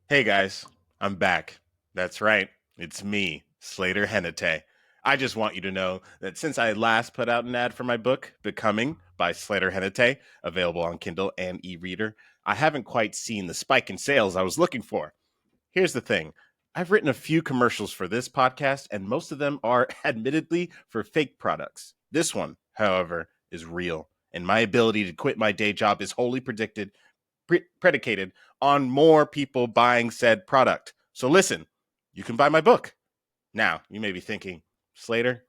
Hey guys, I'm back. That's right, it's me, Slater Henete. I just want you to know that since I last put out an ad for my book, Becoming by Slater Henete, available on Kindle and e reader, I haven't quite seen the spike in sales I was looking for. Here's the thing. I've written a few commercials for this podcast, and most of them are admittedly for fake products. This one, however, is real, and my ability to quit my day job is wholly predicated on more people buying said product. So listen, you can buy my book. Now, you may be thinking, Slater,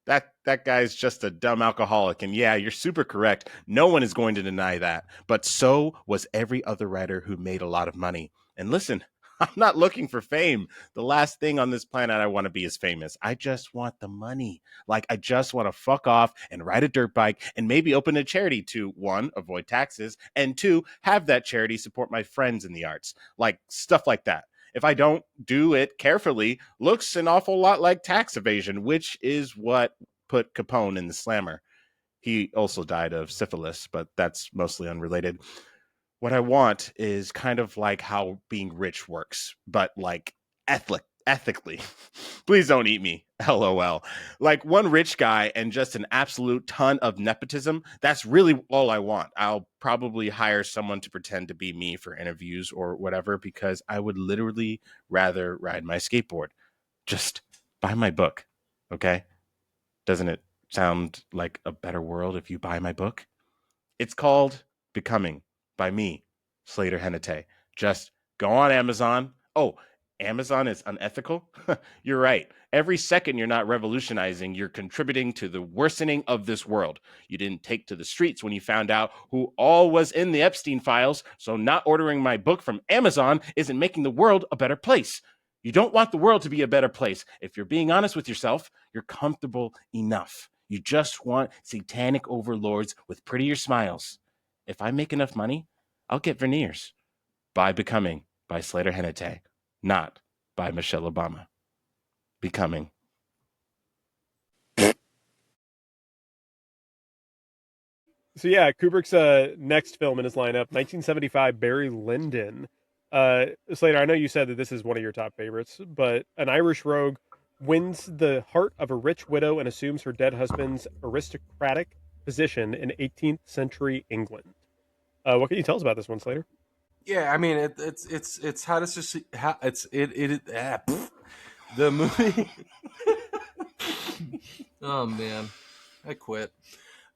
that guy's just a dumb alcoholic. And yeah, you're super correct. No one is going to deny that. But so was every other writer who made a lot of money. And listen, I'm not looking for fame. The last thing on this planet I want to be is famous. I just want the money. Like, I just want to fuck off and ride a dirt bike and maybe open a charity to, one, avoid taxes, and two, have that charity support my friends in the arts. Like, stuff like that. If I don't do it carefully, looks an awful lot like tax evasion, which is what put Capone in the slammer. He also died of syphilis, but that's mostly unrelated. What I want is kind of like how being rich works, but like ethically. Please don't eat me. LOL. Like one rich guy and just an absolute ton of nepotism. That's really all I want. I'll probably hire someone to pretend to be me for interviews or whatever because I would literally rather ride my skateboard. Just buy my book. Okay? Doesn't it sound like a better world if you buy my book? It's called Becoming by me, Slater Henete. Just go on Amazon. Oh, Amazon is unethical? You're right. Every second you're not revolutionizing, you're contributing to the worsening of this world. You didn't take to the streets when you found out who all was in the Epstein files, so not ordering my book from Amazon isn't making the world a better place. You don't want the world to be a better place. If you're being honest with yourself, you're comfortable enough. You just want satanic overlords with prettier smiles. If I make enough money, I'll get veneers. By Becoming by Slater Henete, not by Michelle Obama. Becoming. So yeah, Kubrick's next film in his lineup, 1975, Barry Lyndon. Slater, I know you said that this is one of your top favorites, but an Irish rogue wins the heart of a rich widow and assumes her dead husband's aristocratic position in 18th century England. What can you tell us about this one, Slater? Yeah, I mean it's how to succeed. How, the movie. Oh man, I quit.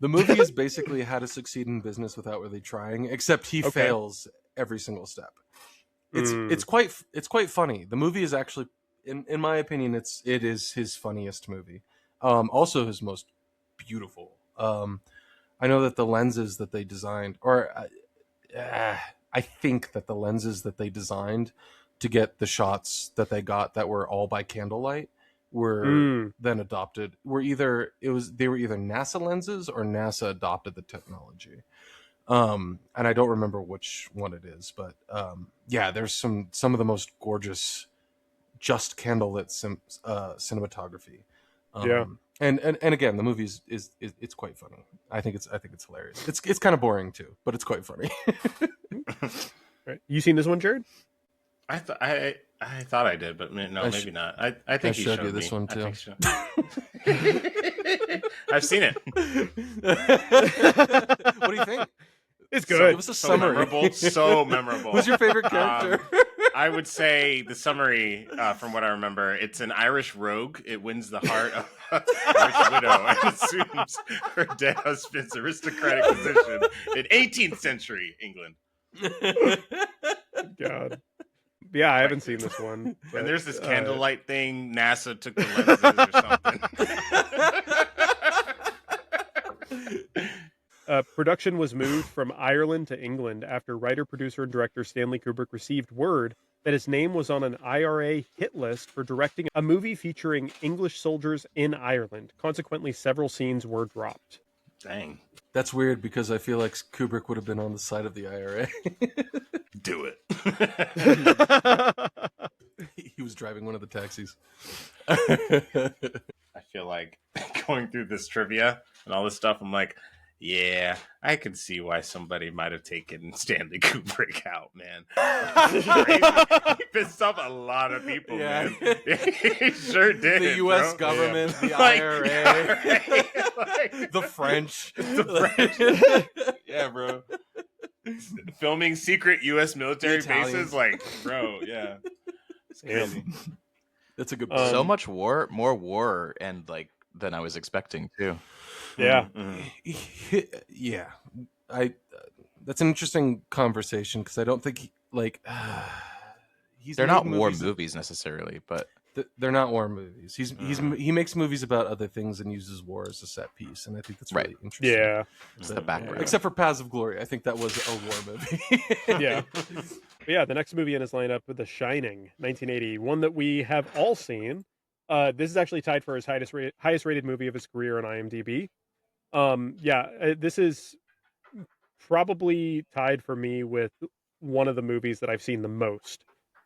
The movie is basically how to succeed in business without really trying, except he fails every single step. It's quite funny. The movie is actually, in my opinion, it is his funniest movie. Also his most beautiful. I know that the lenses that they designed, I think that the lenses that they designed to get the shots that they got that were all by candlelight were then adopted. They were either NASA lenses or NASA adopted the technology. And I don't remember which one it is, but yeah, there's some of the most gorgeous just candlelit cinematography. Yeah. And again, the movie is it's quite funny. I think it's hilarious. It's kind of boring too, but it's quite funny. Right. You seen this one, Jared? I thought I did, but no, maybe not. I think he showed you this me. one too. I've seen it. What do you think? It's good. It was a summary. So memorable. Who's your favorite character? I would say the summary, from what I remember, it's an Irish rogue. It wins the heart of a Irish widow and assumes her dead husband's aristocratic position in 18th century England. God. Yeah, I haven't seen this one. But, and there's this candlelight thing. NASA took the lenses or something. Production was moved from Ireland to England after writer, producer, and director Stanley Kubrick received word that his name was on an IRA hit list for directing a movie featuring English soldiers in Ireland. Consequently, several scenes were dropped. Dang. That's weird because I feel like Kubrick would have been on the side of the IRA. Do it. He was driving one of the taxis. I feel like going through this trivia and all this stuff, I'm like, Yeah, I can see why somebody might have taken Stanley Kubrick out, man. He pissed off a lot of people, man. He sure did. The U.S. bro. government, the Like, IRA, like, the French. the French. Yeah, bro. Filming secret U.S. military The Italians. bases, like, bro, yeah. It's crazy. That's a good Um, So much war, more war, and like than I was expecting too. Yeah. Yeah, I. That's an interesting conversation because I don't think he's. They're made not war movies- movies necessarily, but They're not war movies. He makes movies about other things and uses war as a set piece, and I think that's really interesting. Yeah. it's the background. Except for Paths of Glory, I think that was a war movie. Yeah. But yeah, the next movie in his lineup, The Shining, 1980, one that we have all seen. This is actually tied for his highest rated movie of his career on IMDb. This is probably tied for me with one of the movies that I've seen the most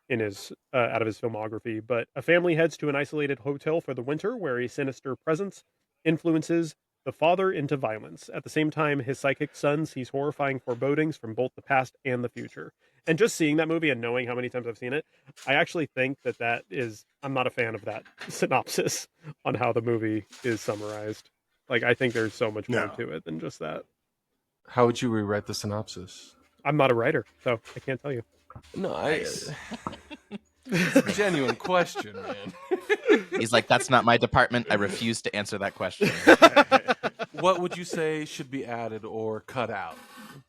in his out of his filmography. But a family heads to an isolated hotel for the winter where a sinister presence influences the father into violence. At the same time, his psychic son sees horrifying forebodings from both the past and the future. And just seeing that movie and knowing how many times I've seen it, I actually think that is, I'm not a fan of that synopsis on how the movie is summarized. Like, I think there's so much more to it than just that. How would you rewrite the synopsis? I'm not a writer, so I can't tell you. No, it's a genuine question, man. He's like, that's not my department. I refuse to answer that question. What would you say should be added or cut out?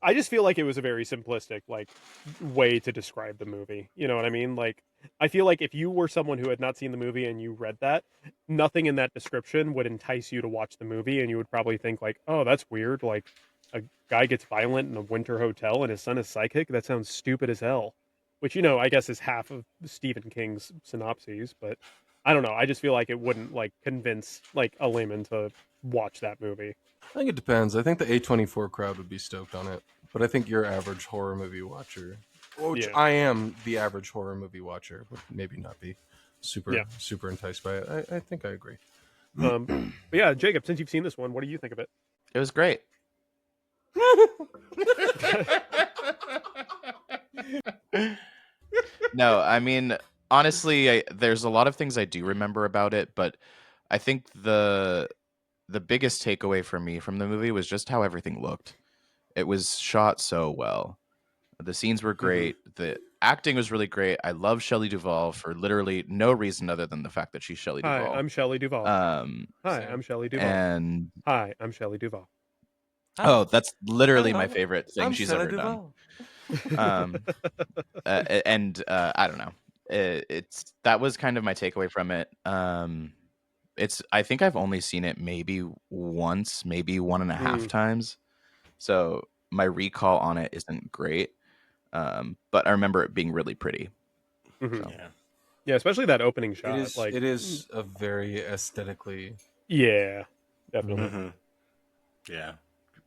I just feel like it was a very simplistic, like, way to describe the movie. You know what I mean? Like, I feel like if you were someone who had not seen the movie and you read that, nothing in that description would entice you to watch the movie, and you would probably think like, oh, that's weird. Like, a guy gets violent in a winter hotel and his son is psychic? That sounds stupid as hell. Which, you know, I guess is half of Stephen King's synopses, but I don't know. I just feel like it wouldn't, like, convince, like, a layman to watch that movie. I think it depends. I think the A24 crowd would be stoked on it, but I think your average horror movie watcher, which I am the average horror movie watcher, would maybe not be super enticed by it. I think I agree. But yeah, Jacob, since you've seen this one, what do you think of it? It was great. No, I mean, honestly, there's a lot of things I do remember about it, but I think the biggest takeaway for me from the movie was just how everything looked. It was shot so well. The scenes were great. The acting was really great. I love Shelley Duvall for literally no reason other than the fact that she's Shelley Duvall. Hi, I'm Shelley Duvall. Hi, I'm Shelley Duvall. And hi, I'm Shelley Duvall. Oh, that's literally my favorite thing she's ever done. I don't know. That was kind of my takeaway from it. I think I've only seen it maybe once, maybe 1.5 times. So my recall on it isn't great. But I remember it being really pretty. Mm-hmm. So. Yeah, especially that opening shot. It is a very aesthetically. Yeah, definitely. Mm-hmm. Yeah,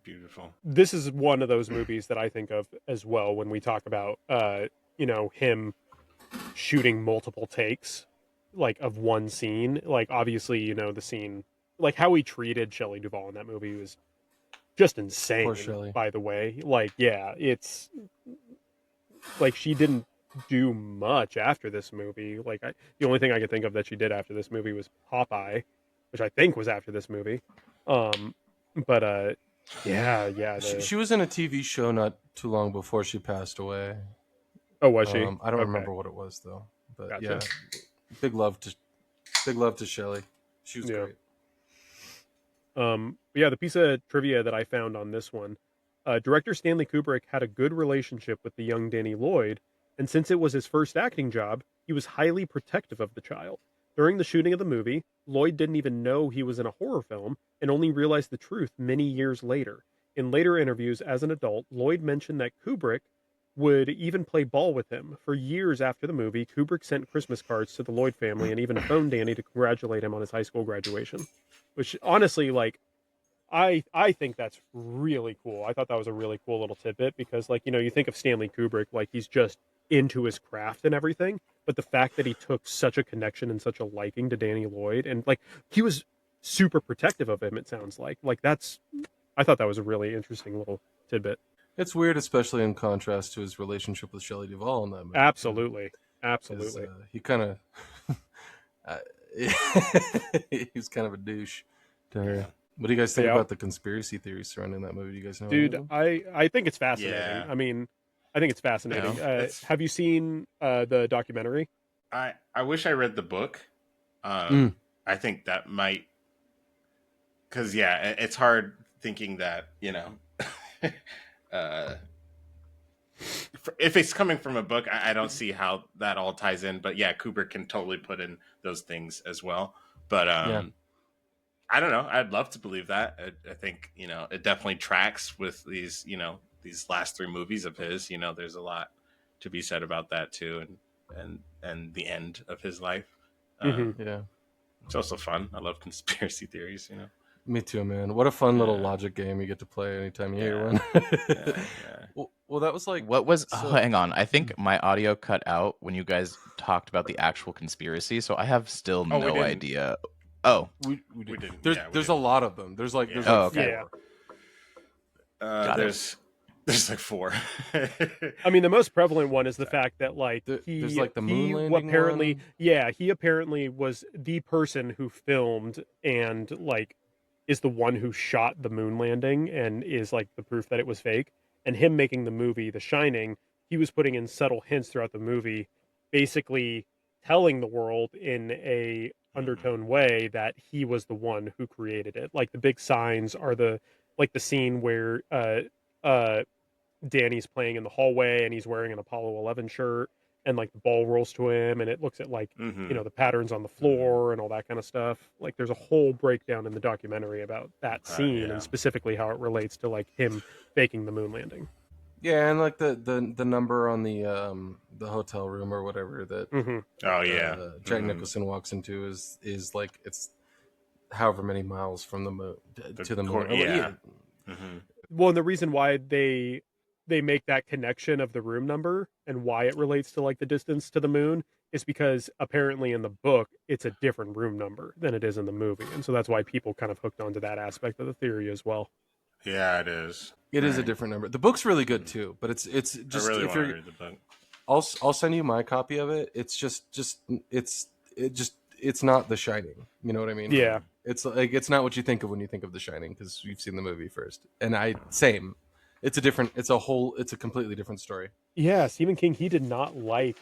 beautiful. This is one of those movies that I think of as well when we talk about, him shooting multiple takes, like, of one scene. Like, obviously, the scene, like, how he treated Shelley Duvall in that movie was just insane. Poor Shelley. By the way, like, yeah, it's like she didn't do much after this movie. Like, the only thing I could think of that she did after this movie was Popeye, which I think was after this movie. She was in a TV show not too long before she passed away. Oh, was she? I don't remember what it was though. But Gotcha. yeah, big love to Shelley. She was great. The piece of trivia that I found on this one, director Stanley Kubrick had a good relationship with the young Danny Lloyd, and since it was his first acting job, he was highly protective of the child. During the shooting of the movie, Lloyd didn't even know he was in a horror film and only realized the truth many years later. In later interviews as an adult, Lloyd mentioned that Kubrick would even play ball with him. For years after the movie, Kubrick sent Christmas cards to the Lloyd family and even phoned Danny to congratulate him on his high school graduation. Which, honestly, like, I think that's really cool. I thought that was a really cool little tidbit because, like, you think of Stanley Kubrick, like, he's just into his craft and everything, but the fact that he took such a connection and such a liking to Danny Lloyd, and, like, he was super protective of him, it sounds like. Like, that's, I thought that was a really interesting little tidbit. It's weird, especially in contrast to his relationship with Shelley Duvall in that movie. Absolutely, 'Cause, absolutely. he kind of he's kind of a douche to her. Yeah. What do you guys think Yeah. about the conspiracy theories surrounding that movie? Do you guys know any Dude, of them? I think it's fascinating. Yeah. I mean, I think it's fascinating. It's- Have you seen the documentary? I wish I read the book. Mm. I think that might, because it's hard thinking that if it's coming from a book, I don't see how that all ties in. But yeah, Kubrick can totally put in those things as well. But Yeah. I don't know. I'd love to believe that. I think it definitely tracks with these these last three movies of his. There's a lot to be said about that too, and the end of his life. Yeah. It's also fun. I love conspiracy theories. Me too, man. What a fun little Yeah. logic game you get to play anytime you hear Yeah. one. Yeah. Well, that was like What was? so- Oh, hang on. I think my audio cut out when you guys talked about the actual conspiracy, so I have still Oh, we no didn't. idea. Oh, we didn't. There's Yeah, we there's didn't. a lot of them. There's like Yeah. Oh, okay. Yeah. Got it. There's like four. I mean, the most prevalent one is the fact that like There's like the moon he landing apparently one. he apparently was the person who filmed and like is the one who shot the moon landing and is like the proof that it was fake. And him making the movie The Shining, he was putting in subtle hints throughout the movie, basically telling the world in a undertone way that he was the one who created it. Like the big signs are the scene where Danny's playing in the hallway and he's wearing an Apollo 11 shirt and like the ball rolls to him and it looks at like Mhm. the patterns on the floor and all that kind of stuff. Like there's a whole breakdown in the documentary about that scene yeah. and specifically how it relates to like him faking the moon landing. Yeah, and like the number on the hotel room or whatever that Oh yeah. Jack Mhm. Nicholson walks into is like it's however many miles from the moon to the moon. Yeah. Mhm. Well, and the reason why they make that connection of the room number and why it relates to like the distance to the moon is because apparently in the book it's a different room number than it is in the movie, and so that's why people kind of hooked onto that aspect of the theory as well. Yeah, it is. It is a Right. different number. The book's really good too, but it's just I really if want to you're read the book. I'll send you my copy of it. It's it's not The Shining. You know what I mean? Yeah. It's like it's not what you think of when you think of The Shining because you've seen the movie first. And same. It's a completely different story. Yeah, Stephen King, he did not like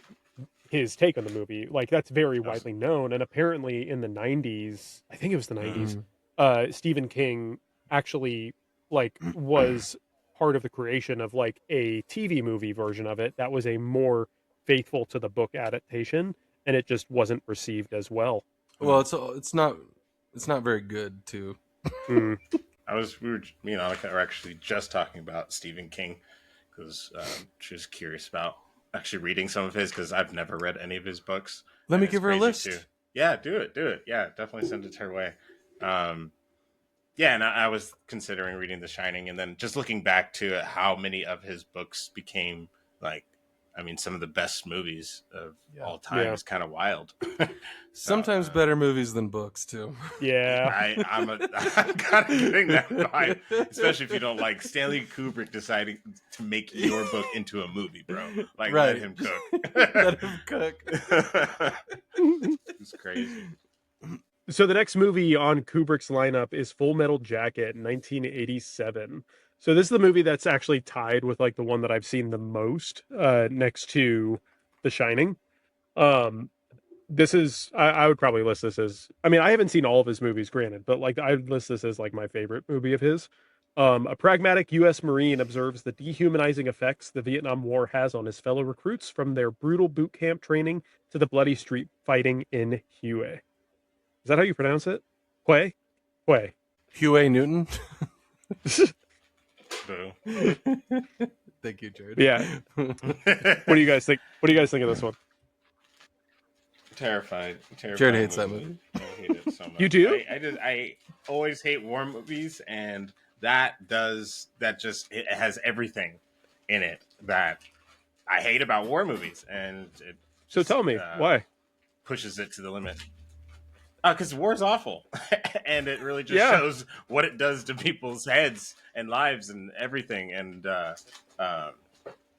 his take on the movie. Like that's very widely known, and apparently in the 90s, I think it was the 90s, Stephen King actually like was part of the creation of like a TV movie version of it that was a more faithful to the book adaptation, and it just wasn't received as well. Well, it's not very good too. Mm. We were actually just talking about Stephen King because she was curious about actually reading some of his because I've never read any of his books. Let me And give it's her a crazy, list. too. Yeah, do it. Yeah, definitely send it her way. Yeah, and I was considering reading The Shining, and then just looking back to how many of his books became some of the best movies of all time Yeah. is kind of wild. Sometimes better movies than books too. Yeah. I'm kind of getting that vibe, especially if you don't like Stanley Kubrick deciding to make your book into a movie, bro. Like, Right. let him cook. Let him cook. It's crazy. So the next movie on Kubrick's lineup is Full Metal Jacket, 1987. So this is the movie that's actually tied with like the one that I've seen the most, next to The Shining. This is I would probably list this as, I mean, I haven't seen all of his movies, granted, but like I would list this as like my favorite movie of his. A pragmatic U.S. Marine observes the dehumanizing effects the Vietnam War has on his fellow recruits, from their brutal boot camp training to the bloody street fighting in Hue. Is that how you pronounce it? Hue? Hue. Huey Newton. Boo. Thank you, Jared. Yeah. What do you guys think? What do you guys think of this one? Terrified. Jared hates that movie. I hate it so much. You do? I always hate war movies, and it has everything in it that I hate about war movies, and it So tell me, why? pushes it to the limit. Because war's awful, and it really just Yeah. shows what it does to people's heads and lives and everything. And uh,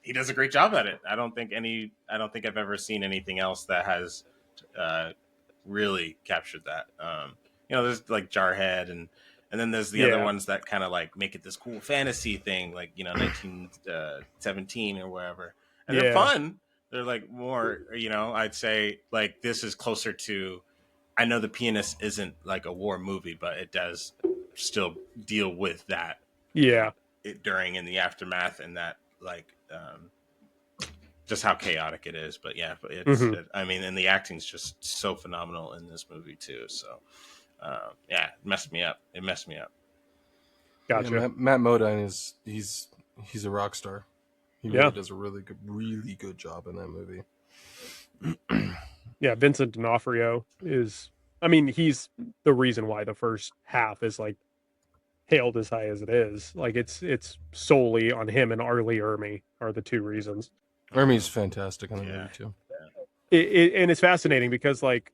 he does a great job at it. I don't think I've ever seen anything else that has really captured that. There's like Jarhead, and then there's the other ones that kind of like make it this cool fantasy thing, like 1917 or wherever, and they're fun. They're like more, I'd say like this is closer to. I know The Pianist isn't like a war movie, but it does still deal with that. Yeah. During and the aftermath, and that like just how chaotic it is. But yeah, it's and the acting's just so phenomenal in this movie too. So it messed me up. Gotcha. Yeah, Matt Modine he's a rock star. He really does a really good job in that movie. Yeah, Vincent D'Onofrio is. I mean, he's the reason why the first half is like hailed as high as it is. Like it's solely on him, and Arlie Ermy are the two reasons. Ermy's fantastic in the movie too. And it's fascinating because like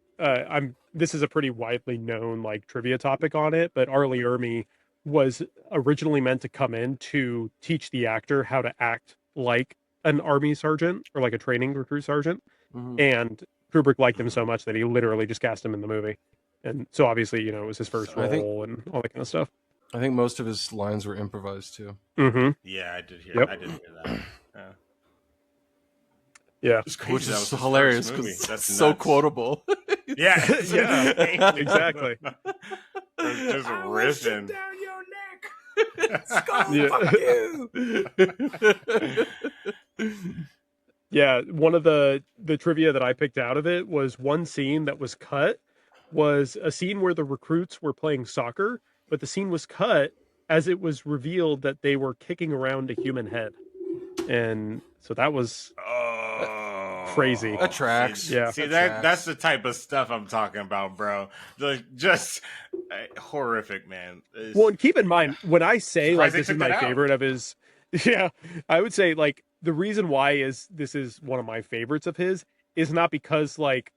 this is a pretty widely known like trivia topic on it, but Arlie Ermy was originally meant to come in to teach the actor how to act like an army sergeant or like a training recruit sergeant. And Kubrick liked him so much that he literally just cast him in the movie. And so obviously, it was his first role and all that kind of stuff. I think most of his lines were improvised too. Yeah, I did hear that. Yeah. Which is hilarious because that's so quotable. Yeah, exactly. Just riffing. Down your neck. Fuck you. Yeah, one of the trivia that I picked out of it was one scene that was cut was a scene where the recruits were playing soccer, but the scene was cut as it was revealed that they were kicking around a human head. And so that was crazy. That tracks. See that's the type of stuff I'm talking about, bro. Just horrific, man. Well, and keep in mind when I say like this is my favorite of his, I would say like the reason why this is one of my favorites of his is not because like,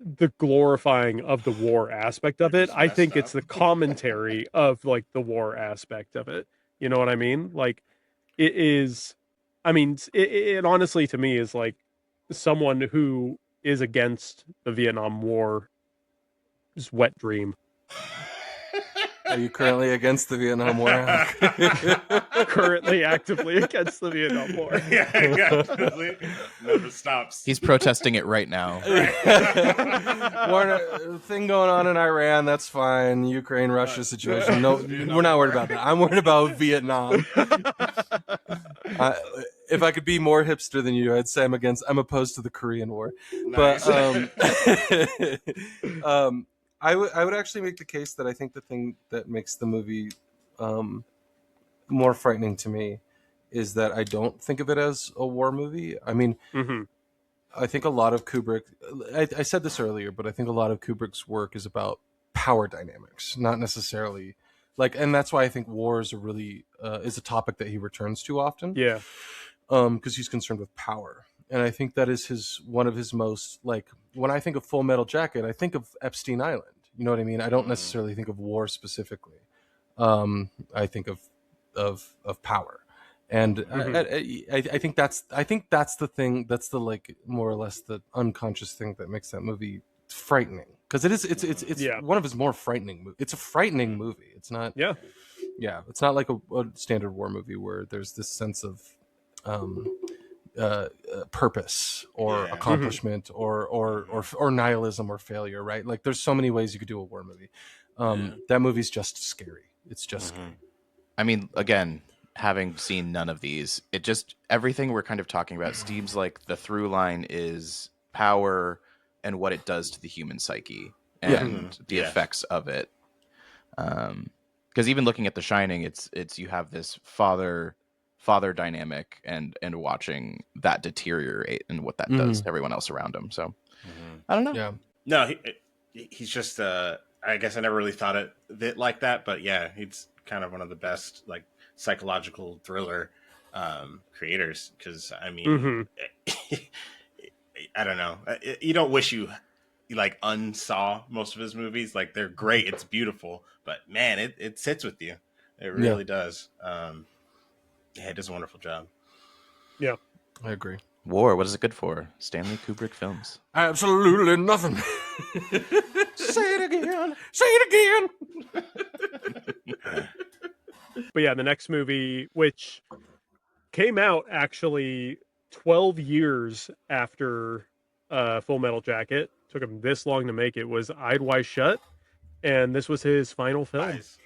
the glorifying of the war aspect of it. I think it's the commentary of like the war aspect of it. You know what I mean? Like it is, I mean, it honestly to me is like someone who is against the Vietnam War's wet dream. Are you currently against the Vietnam War? Currently actively against the Vietnam War. Definitely. Never stops. He's protesting it right now. Thing going on in Iran, that's fine. Ukraine-Russia situation. No, we're not worried about that. I'm worried about Vietnam. If I could be more hipster than you, I'd say I'm opposed to the Korean War. Nice. But I would actually make the case that I think the thing that makes the movie more frightening to me is that I don't think of it as a war movie. I mean, I think a lot of Kubrick, I said this earlier, but I think a lot of Kubrick's work is about power dynamics, not necessarily like, and that's why I think war is is a topic that he returns to often. Yeah. Because he's concerned with power. And I think that is one of his most, like, when I think of Full Metal Jacket, I think of Epstein Island. You know what I mean? I don't necessarily think of war specifically. I think of power, and I think that's the thing. That's the like more or less the unconscious thing that makes that movie frightening, because it's one of his more frightening movies. It's a frightening movie. It's not. Yeah. It's not like a standard war movie where there's this sense of purpose or accomplishment or nihilism or failure, right? Like there's so many ways you could do a war movie. That movie's just scary. It's just scary. I mean, again, having seen none of these, it just, everything we're kind of talking about seems like the through line is power and what it does to the human psyche and the effects of it. Because even looking at The Shining, it's you have this father dynamic and watching that deteriorate and what that does to everyone else around him. So I don't know. Yeah. No, he's just I guess I never really thought of it like that, but yeah, he's kind of one of the best like psychological thriller creators, because I mean I don't know, you don't wish you like unsaw most of his movies. Like they're great, it's beautiful, but man, it sits with you. It really does. Yeah, it does a wonderful job. Yeah, I agree. War, what is it good for? Stanley Kubrick films. Absolutely nothing. Say it again. Say it again. but yeah, the next movie, which came out actually 12 years after Full Metal Jacket, took him this long to make it, was Eyed Wide Shut, and this was his final film. Eyes.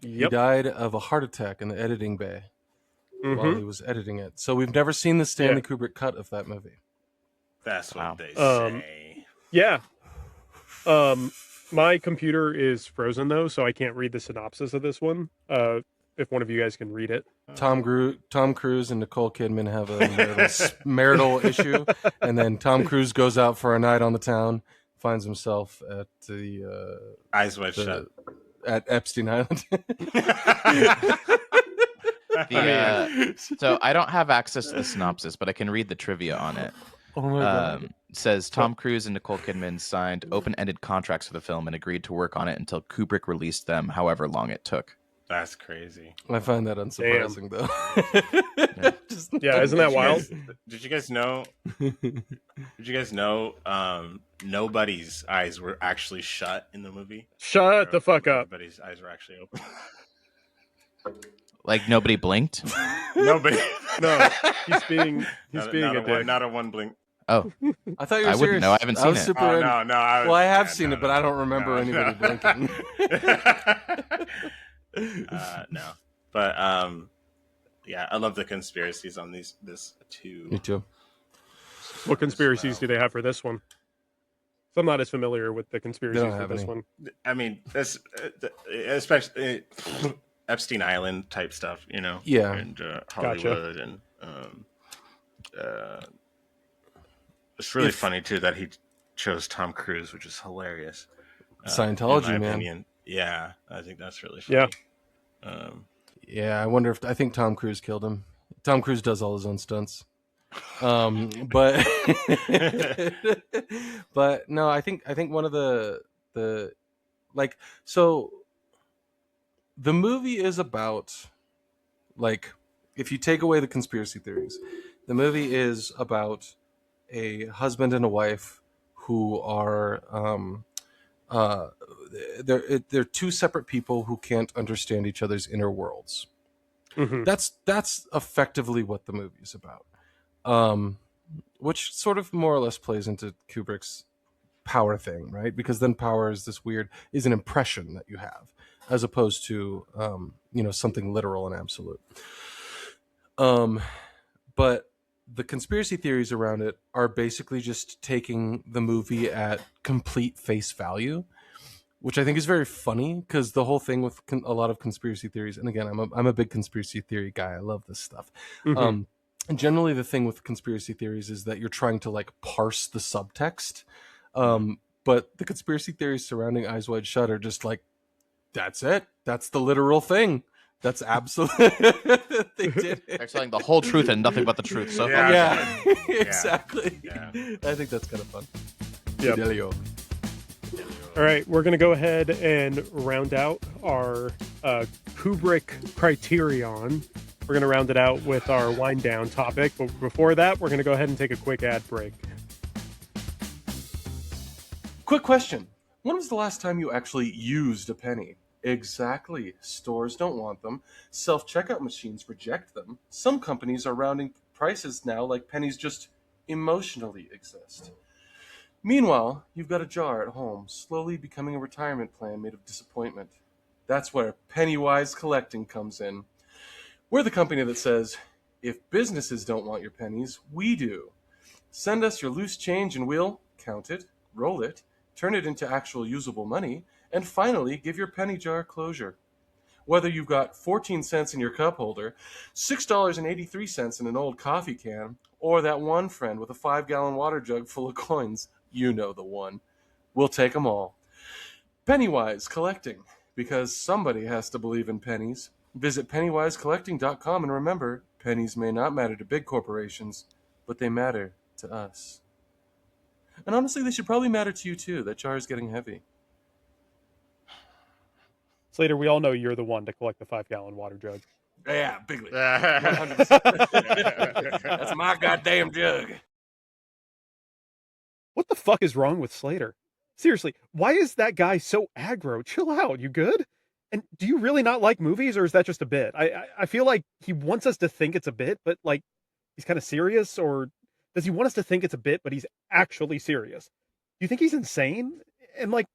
He died of a heart attack in the editing bay while he was editing it. So we've never seen the Stanley Kubrick cut of that movie. That's what they say. Yeah. My computer is frozen though, so I can't read the synopsis of this one. If one of you guys can read it. Tom Cruise and Nicole Kidman have a marital issue, and then Tom Cruise goes out for a night on the town, finds himself at the Eyes Wide Shut at Epstein Island. So I don't have access to the synopsis, but I can read the trivia on it. Oh my God. It says Tom Cruise and Nicole Kidman signed open-ended contracts for the film and agreed to work on it until Kubrick released them, however long it took. That's crazy. I find that unsurprising, though. Yeah, isn't that wild? Did you guys know? Nobody's eyes were actually shut in the movie. Shut the fuck up. Everybody's eyes were actually open. Like nobody blinked? Nobody. No, he's being a dick. Not a one blink. Oh, I thought you were I serious. wouldn't know. I haven't seen it. Super Oh, no. Well, I have seen it, but I don't remember anybody blinking. No, but yeah, I love the conspiracies on this too. Me too. What conspiracies do they have for this one? So I'm not as familiar with the conspiracies for this one. I mean, this especially Epstein Island type stuff, you know. Yeah, and Hollywood, and it's really funny too that he chose Tom Cruise, which is hilarious. Scientology, in my man. opinion. Yeah, I think that's really funny. Yeah. Yeah, I wonder if I think Tom Cruise killed him. Tom Cruise does all his own stunts. But but no, I think one of the like, so the movie is about, like, if you take away the conspiracy theories, the movie is about a husband and a wife who are they're two separate people who can't understand each other's inner worlds. Mm-hmm. That's effectively what the movie is about, which sort of more or less plays into Kubrick's power thing, right? Because then power is an impression that you have, as opposed to something literal and absolute. But the conspiracy theories around it are basically just taking the movie at complete face value, which I think is very funny, because the whole thing with a lot of conspiracy theories, and again, I'm a big conspiracy theory guy. I love this stuff. Mm-hmm. And generally the thing with conspiracy theories is that you're trying to like parse the subtext. But the conspiracy theories surrounding Eyes Wide Shut are just like, that's it. That's the literal thing. That's absolutely they did it. They're telling the whole truth and nothing but the truth. So yeah. Exactly. Yeah. I think that's kind of fun. Yep. All right, we're going to go ahead and round out our Kubrick Kriterion. We're going to round it out with our wind down topic. But before that, we're going to go ahead and take a quick ad break. Quick question. When was the last time you actually used a penny? Exactly. Stores don't want them. Self-checkout machines reject them. Some companies are rounding prices now like pennies just emotionally exist. Meanwhile, you've got a jar at home, slowly becoming a retirement plan made of disappointment. That's where Pennywise Collecting comes in. We're the company that says, if businesses don't want your pennies, we do. Send us your loose change and we'll count it, roll it, turn it into actual usable money, and finally give your penny jar closure. Whether you've got 14 cents in your cup holder, $6.83 in an old coffee can, or that one friend with a 5-gallon water jug full of coins, you know the one. We'll take them all. Pennywise Collecting, because somebody has to believe in pennies. Visit pennywisecollecting.com and remember, pennies may not matter to big corporations, but they matter to us. And honestly, they should probably matter to you too. That jar is getting heavy. Slater, we all know you're the one to collect the 5-gallon water jug. Yeah, bigly. 100%. That's my goddamn jug. What the fuck is wrong with Slater? Seriously, why is that guy so aggro? Chill out, you good? And do you really not like movies, or is that just a bit? I feel like he wants us to think it's a bit, but like he's kind of serious, or does he want us to think it's a bit, but he's actually serious? Do you think he's insane? And like,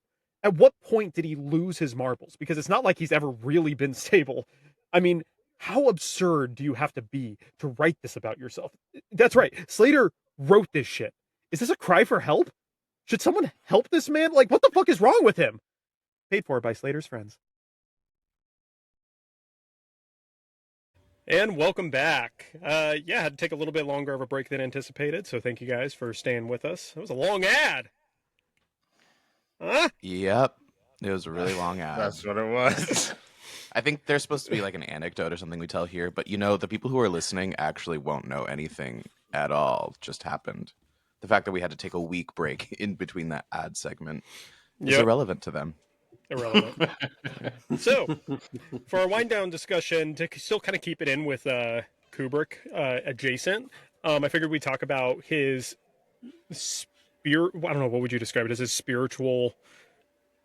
at what point did he lose his marbles? Because it's not like he's ever really been stable. I mean, how absurd do you have to be to write this about yourself? That's right, Slater wrote this shit. Is this a cry for help? Should someone help this man? Like, what the fuck is wrong with him? Paid for by Slater's friends. And welcome back. I had to take a little bit longer of a break than anticipated, so thank you guys for staying with us. It was a long ad. Huh? Yep. It was a really long ad. That's what it was. I think there's supposed to be like an anecdote or something we tell here, but the people who are listening actually won't know anything at all. Just happened. The fact that we had to take a week break in between that ad segment is irrelevant to them. Irrelevant. So, for our wind down discussion, to still kind of keep it in with Kubrick adjacent, I figured we'd talk about his I don't know, what would you describe it as? His spiritual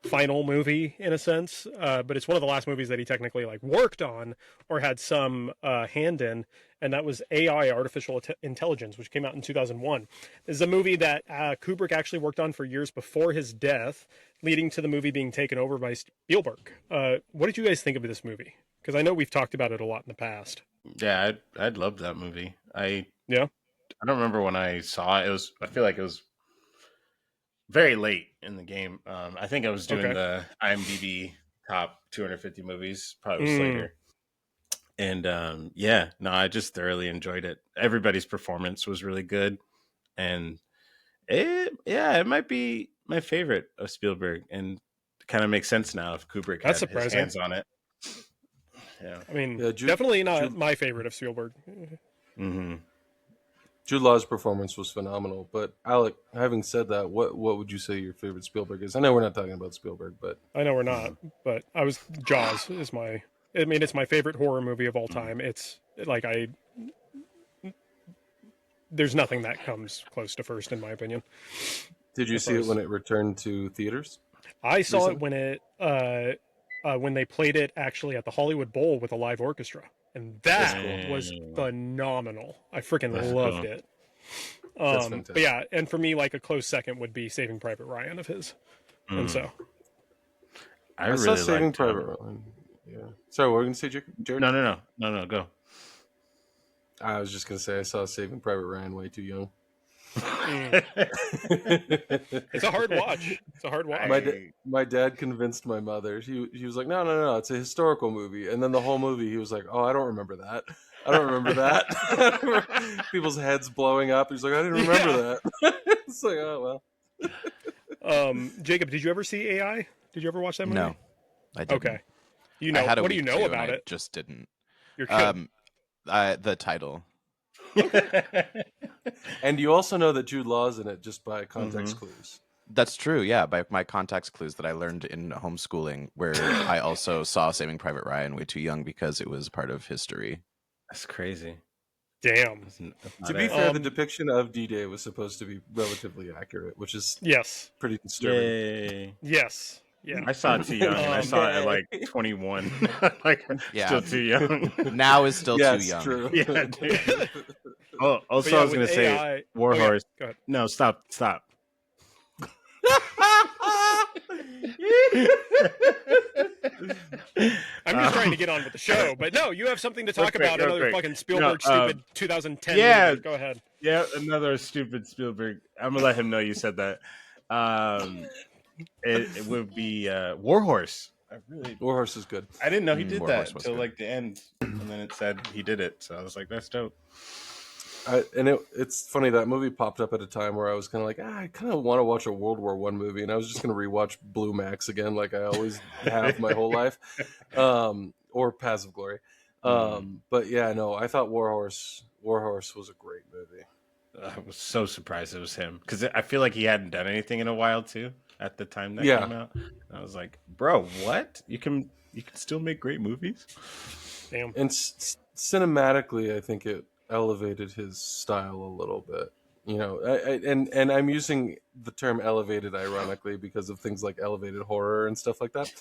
final movie, in a sense, but it's one of the last movies that he technically like worked on or had some hand in, and that was AI, Artificial Intelligence, which came out in 2001. This is a movie that Kubrick actually worked on for years before his death, leading to the movie being taken over by Spielberg. What did you guys think of this movie? Because I know we've talked about it a lot in the past. Yeah, I'd loved that movie. I don't remember when I saw it. I feel like it was very late in the game. I think I was doing the IMDb top 250 movies, probably was later. And I just thoroughly enjoyed it. Everybody's performance was really good, and it might be my favorite of Spielberg, and kind of makes sense now if Kubrick had his hands on it. Yeah, I mean, definitely not my favorite of Spielberg. Mm-hmm. Jude Law's performance was phenomenal. But Alec, having said that, what would you say your favorite Spielberg is? I know we're not talking about Spielberg, but I know we're not. But Jaws is it's my favorite horror movie of all time. It's like there's nothing that comes close to first, in my opinion. Did you see it when it returned to theaters? I saw it when they played it actually at the Hollywood Bowl with a live orchestra. And that was phenomenal. I freaking loved it. But yeah, and for me, like a close second would be Saving Private Ryan of his. And so I really saw Saving Private Ryan. Yeah. Sorry, what were you gonna say, Jared? No, go. I was just gonna say I saw Saving Private Ryan way too young. It's a hard watch. My dad convinced my mother. He was like, no, it's a historical movie. And then the whole movie, he was like, oh, I don't remember that. People's heads blowing up. He's like, I didn't remember that. It's like, oh well. Jacob, did you ever see AI? Did you ever watch that movie? No, I didn't. Okay. What do you know about it? Just didn't. You're kidding. The title. And you also know that Jude Law's in it just by context clues. That's true, yeah, by my context clues that I learned in homeschooling, where I also saw Saving Private Ryan way too young because it was part of history. That's crazy. Damn. To be fair, the depiction of D-Day was supposed to be relatively accurate, which is pretty disturbing. Yay. Yeah. I saw it too young, and I saw it at like 21. Still too young. Now is still too young. True. Yeah, dude. Oh, also, I was going to say, Warhorse. Go ahead. No, stop. I'm just trying to get on with the show, but no, you have something to talk about. Another fucking Spielberg stupid 2010 movie. Go ahead. Yeah, another stupid Spielberg. I'm going to let him know you said that. It would be Warhorse. Warhorse is good. I didn't know he did that until like the end, and then it said he did it. So I was like, "That's dope." It's funny, that movie popped up at a time where I was kind of like, I kind of want to watch a World War I movie, and I was just going to rewatch Blue Max again, like I always have my whole life, or Paths of Glory. But yeah, no, I thought Warhorse was a great movie. I was so surprised it was him because I feel like he hadn't done anything in a while too at the time that Yeah. came out. And I was like, bro, what? You can still make great movies? Damn. And cinematically, I think it elevated his style a little bit. You know, and I'm using the term elevated ironically because of things like elevated horror and stuff like that.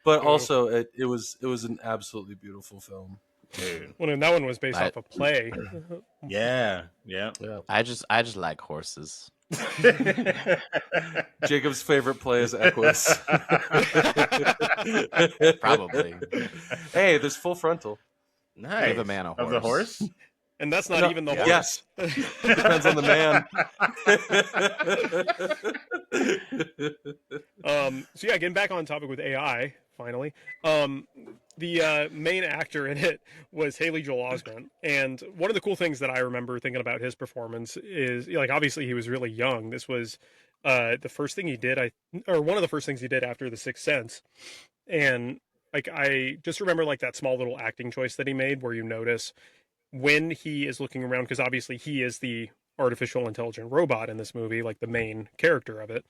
But also, it was an absolutely beautiful film. Dude. Well, and that one was based off a play. Yeah. I just like horses. Jacob's favorite play is Equus. Probably. Hey, there's Full Frontal. Nice. Give a man a Of the horse. horse? And that's not even the horse. Yes. Depends on the man. So yeah, getting back on topic with AI, finally. The main actor in it was Haley Joel Osment, and one of the cool things that I remember thinking about his performance is, like, obviously he was really young. This was the first thing he did, or one of the first things he did after The Sixth Sense, and like I just remember like that small little acting choice that he made, where you notice when he is looking around, because obviously he is the artificial intelligent robot in this movie, like the main character of it.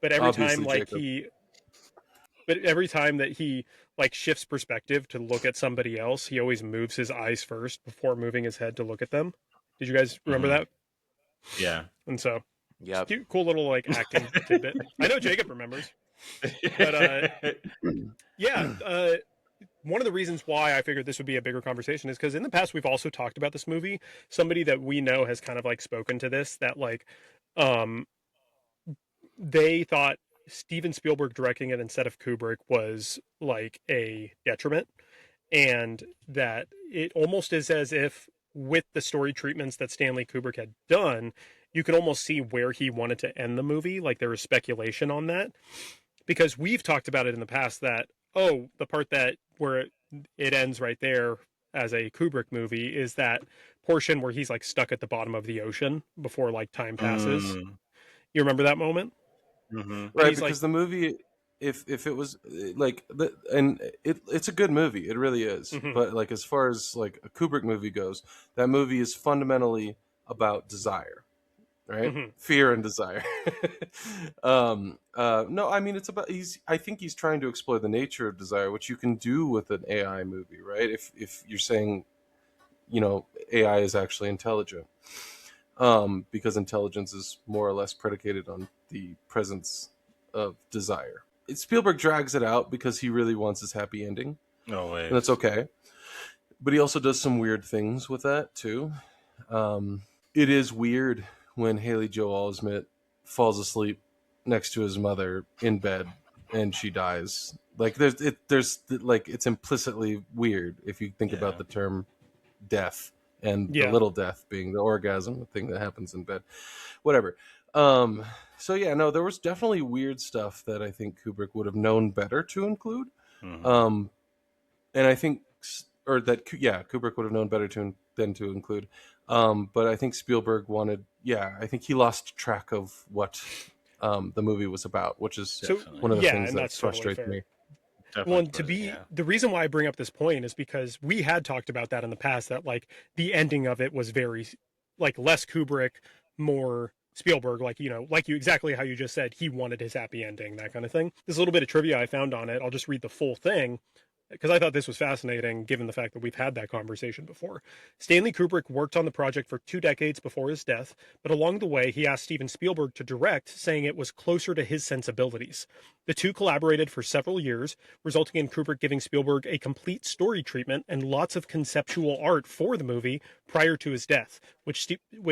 But every time that he like shifts perspective to look at somebody else, he always moves his eyes first before moving his head to look at them. Did you guys remember that? Yeah. And so, Yeah. cool little like acting tidbit. I know Jacob remembers. But one of the reasons why I figured this would be a bigger conversation is because in the past we've also talked about this movie. Somebody that we know has kind of like spoken to this, that like they thought Steven Spielberg directing it instead of Kubrick was like a detriment, and that it almost is as if with the story treatments that Stanley Kubrick had done, you could almost see where he wanted to end the movie. Like there was speculation on that, because we've talked about it in the past that, oh, the part that where it ends right there as a Kubrick movie is that portion where he's like stuck at the bottom of the ocean before like time passes. You remember that moment? Mm-hmm. Right, because the movie, if it was like, it's a good movie, it really is. Mhm. But like as far as like a Kubrick movie goes, that movie is fundamentally about desire, right? Mhm. Fear and desire. No, I mean it's about I think he's trying to explore the nature of desire, which you can do with an AI movie, right? If you're saying, you know, AI is actually intelligent. Because intelligence is more or less predicated on the presence of desire. Spielberg drags it out because he really wants his happy ending. No way. And that's okay. But he also does some weird things with that, too. It is weird when Haley Joel Osment falls asleep next to his mother in bed and she dies. Like, there's like, it's implicitly weird if you think about the term death. And the little death being the orgasm, the thing that happens in bed, whatever. So yeah, no, there was definitely weird stuff that I think Kubrick would have known better to include. Mm-hmm. And I think, Kubrick would have known better than to include. But I think Spielberg I think he lost track of what the movie was about, which is one of the things that frustrates me. Definitely the reason why I bring up this point is because we had talked about that in the past, that like the ending of it was very like less Kubrick, more Spielberg, like, you know, like you exactly how you just said, he wanted his happy ending, that kind of thing. There's a little bit of trivia I found on it. I'll just read the full thing, because I thought this was fascinating, given the fact that we've had that conversation before. Stanley Kubrick worked on the project for 2 decades before his death, but along the way, he asked Steven Spielberg to direct, saying it was closer to his sensibilities. The two collaborated for several years, resulting in Kubrick giving Spielberg a complete story treatment and lots of conceptual art for the movie prior to his death, which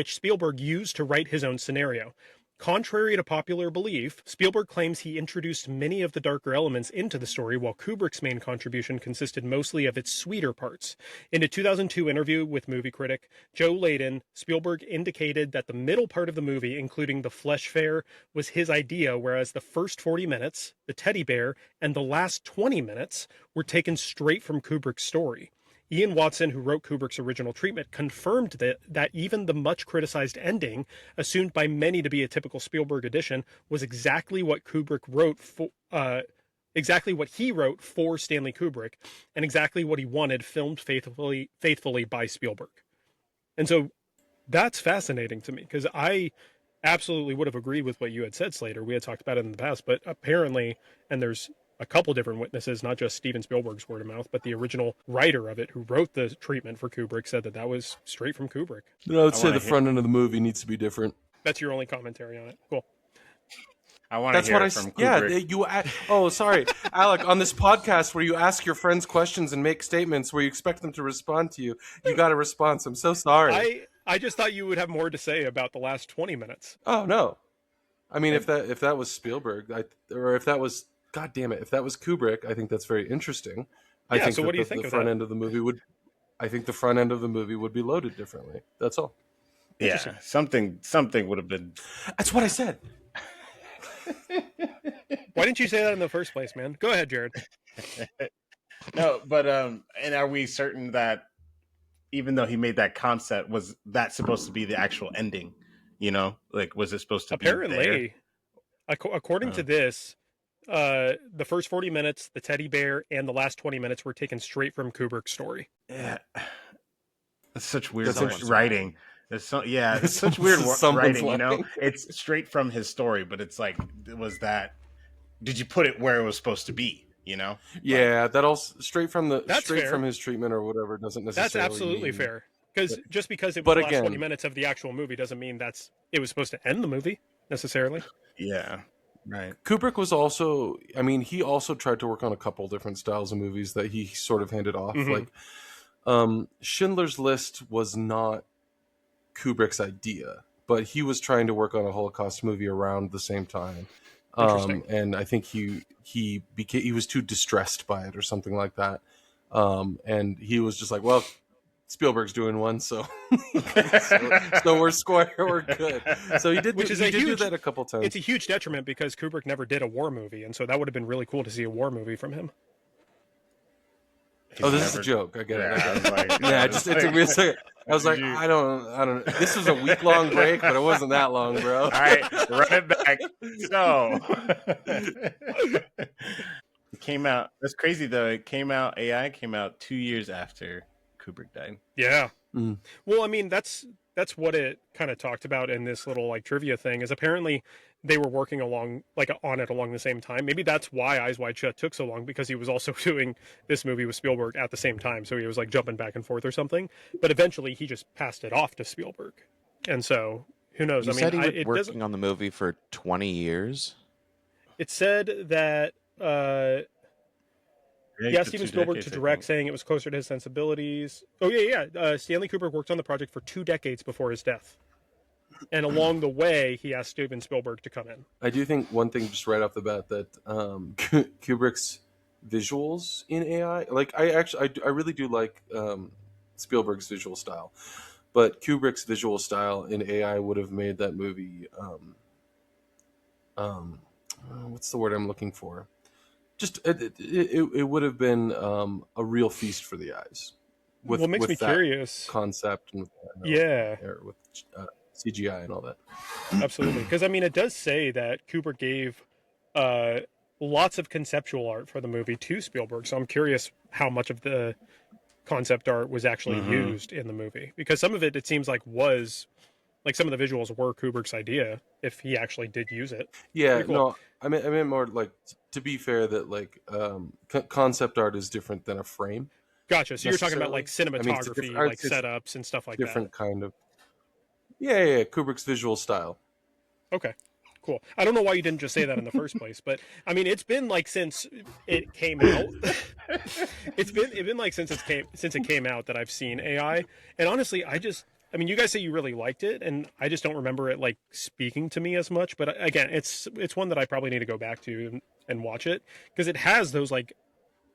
Spielberg used to write his own scenario. Contrary to popular belief, Spielberg claims he introduced many of the darker elements into the story, while Kubrick's main contribution consisted mostly of its sweeter parts. In a 2002 interview with movie critic Joe Layden, Spielberg indicated that the middle part of the movie, including the flesh fair, was his idea, whereas the first 40 minutes, the teddy bear, and the last 20 minutes were taken straight from Kubrick's story. Ian Watson, who wrote Kubrick's original treatment, confirmed that even the much criticized ending, assumed by many to be a typical Spielberg edition, was exactly what Kubrick wrote exactly what he wrote for Stanley Kubrick, and exactly what he wanted, filmed faithfully by Spielberg. And so That's fascinating to me because I absolutely would have agreed with what you had said, Slater. We had talked about it in the past, but apparently, and there's a couple different witnesses, not just Steven Spielberg's word of mouth, but the original writer of it who wrote the treatment for Kubrick said that that was straight from Kubrick. I would say the front end of the movie needs to be different. That's your only commentary on it. Cool. I want to hear it from Kubrick. Sorry, Alec. On this podcast where you ask your friends questions and make statements where you expect them to respond to you, you got a response. I'm so sorry. I just thought you would have more to say about the last 20 minutes. Oh no, I mean if that was Spielberg, or if that was God damn it, if that was Kubrick, I think that's very interesting. I think so what do you think the of front that? end of the movie would? I think the front end of the movie would be loaded differently. That's all. Yeah, something would have been. That's what I said. Why didn't you say that in the first place, man? Go ahead, Jared. No, but and are we certain that even though he made that concept, was that supposed to be the actual ending? You know, like was it supposed to be there? Apparently, according to this, the first 40 minutes, the teddy bear, and the last 20 minutes were taken straight from Kubrick's story. Yeah, that's such weird writing. It's such weird Someone's writing. lying. You know, it's straight from his story, but it's like, was that? Did you put it where it was supposed to be? You know? Yeah, that all straight from fair. his treatment or whatever doesn't necessarily. That's absolutely fair. Because just because it was the last 20 minutes of the actual movie doesn't mean it was supposed to end the movie necessarily. Yeah, right. Kubrick was also, I mean, he also tried to work on a couple different styles of movies that he sort of handed off. Mm-hmm. Like, Schindler's List was not Kubrick's idea, but he was trying to work on a Holocaust movie around the same time. And I think he was too distressed by it or something like that. And he was just like, well, Spielberg's doing one, so we're square, we're good. So he did do that a couple times. It's a huge detriment because Kubrick never did a war movie, and so that would have been really cool to see a war movie from him. This is a joke. I get it. It's a weird second. I was like, I don't. This was a week-long break, but it wasn't that long, bro. All right, run it back. So it came out. That's crazy though. AI came out 2 years after Kubrick died. Yeah. Mm. Well, I mean, that's what it kind of talked about in this little like trivia thing. Is apparently they were working on it along the same time. Maybe that's why Eyes Wide Shut took so long, because he was also doing this movie with Spielberg at the same time. So he was like jumping back and forth or something. But eventually he just passed it off to Spielberg. And so who knows? You said he was working on the movie for 20 years? It said that he asked Steven Spielberg to direct, saying it was closer to his sensibilities. Oh, yeah. Stanley Kubrick worked on the project for 2 decades before his death. And along the way, he asked Steven Spielberg to come in. I do think one thing just right off the bat that Kubrick's visuals in AI, like I really do like Spielberg's visual style, but Kubrick's visual style in AI would have made that movie. What's the word I'm looking for? Just it would have been a real feast for the eyes. What makes me curious concept and with CGI and all that. Absolutely, because I mean, it does say that Kubrick gave lots of conceptual art for the movie to Spielberg. So I'm curious how much of the concept art was actually used in the movie, because some of it seems like was like some of the visuals were Kubrick's idea if he actually did use it. Yeah, cool. No, I mean more like, to be fair, that like concept art is different than a frame. Gotcha. So you're talking about like cinematography, like setups and stuff like that. Different kind of. Yeah, Kubrick's visual style. Okay, cool. I don't know why you didn't just say that in the first place, but I mean, it's been like since it came out. it's been like since it came out that I've seen AI, and honestly, I mean, you guys say you really liked it, and I just don't remember it like speaking to me as much. But again, it's one that I probably need to go back to and watch it, because it has those like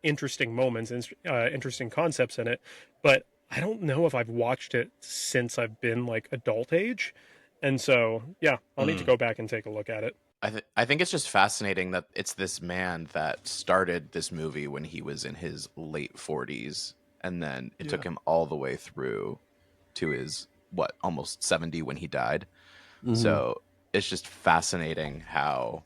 interesting moments and interesting concepts in it, but I don't know if I've watched it since I've been like adult age. And so, yeah, I'll need to go back and take a look at it. I think it's just fascinating that it's this man that started this movie when he was in his late 40s. And then it took him all the way through to his, almost 70 when he died. Mm-hmm. So it's just fascinating how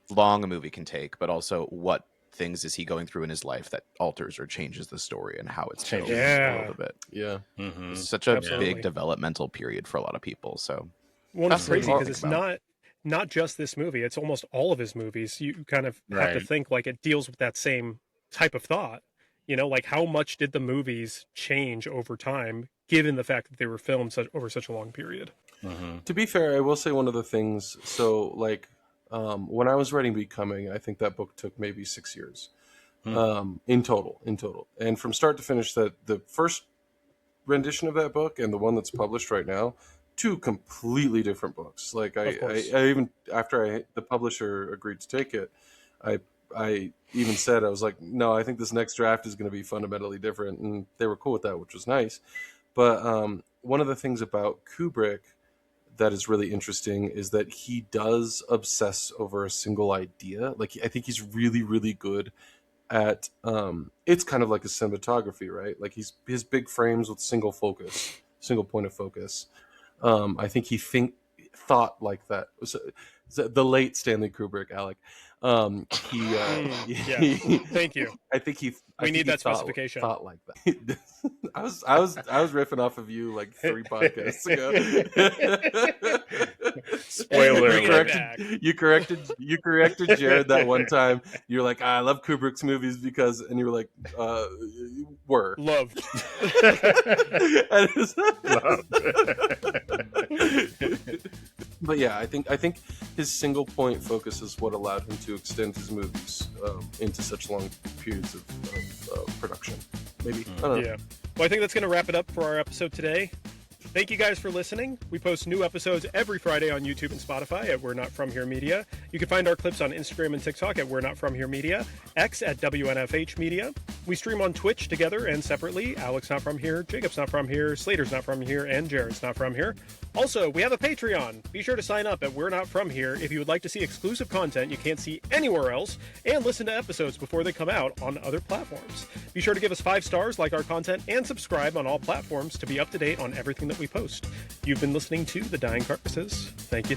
long a movie can take, but also what things is he going through in his life that alters or changes the story and how it's told Yeah. a little bit. Yeah. It's such a Absolutely. big developmental period for a lot of people. So Well, it's crazy Fascinating because to it's think about. not just this movie. It's almost all of his movies. You kind of have to Right. think like it deals with that same type of thought. You know, like how much did the movies change over time, given the fact that they were filmed over such a long period? To be fair, I will say one of the things. So, like, when I was writing Becoming, I think that book took maybe 6 years in total. And from start to finish, that the first rendition of that book and the one that's published right now, two completely different books. Like, I even after the publisher agreed to take it, I even said, I was like, no, I think this next draft is going to be fundamentally different, and they were cool with that, which was nice. But one of the things about Kubrick that is really interesting is that he does obsess over a single idea. Like, I think he's really, really good at it's kind of like a cinematography, right? Like his big frames with single point of focus. I think he thought like that. So, the late Stanley Kubrick, Alec. Thank you. I think he. We need that thought, specification. Thought like that. I was riffing off of you like 3 podcasts ago. Spoiler Bring it alert. back. You corrected Jared that one time. You're like, I love Kubrick's movies because, and you were like, were. Loved. But yeah, I think his single point focus is what allowed him to extend his movies into such long periods of production. Maybe. I don't know. Yeah. Well, I think that's going to wrap it up for our episode today. Thank you guys for listening. We post new episodes every Friday on YouTube and Spotify at We're Not From Here Media. You can find our clips on Instagram and TikTok at We're Not From Here Media, X at WNFH Media. We stream on Twitch together and separately. Alex Not From Here, Jacob's Not From Here, Slater's Not From Here, and Jared's Not From Here. Also, we have a Patreon. Be sure to sign up at We're Not From Here if you would like to see exclusive content you can't see anywhere else and listen to episodes before they come out on other platforms. Be sure to give us 5 stars, like our content, and subscribe on all platforms to be up to date on everything that we post. You've been listening to The Dying Carcasses. Thank you.